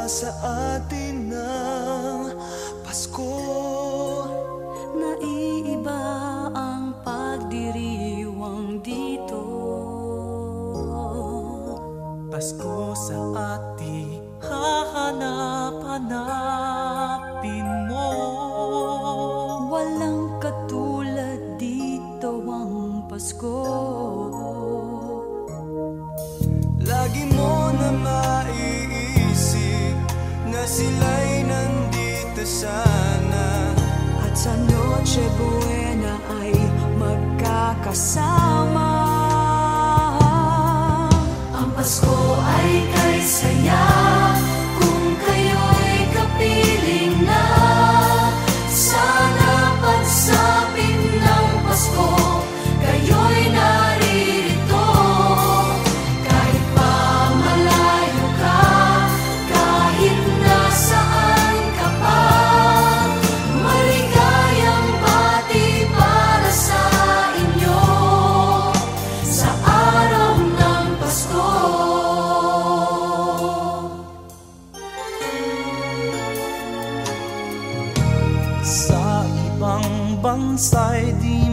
Sa atin ng Pasko, naiiba ang pagdiriwang dito. Pasko sa atin hahanap-hanapin mo. Walang katulad dito ang Pasko. Lagi mo na maiisip na sila'y nandito sana, at sa Noche Buena ay magkakasama. Ang Pasko ay kay saya kung kayo'y kapiling na. Sana pagsapit ng Pasko kayo'y naririto. Kahit pa malayo ka, kahit nasaan ka pa, maligayang bati para sa inyo sa araw ng Pasko. Sa ibang bansa'y di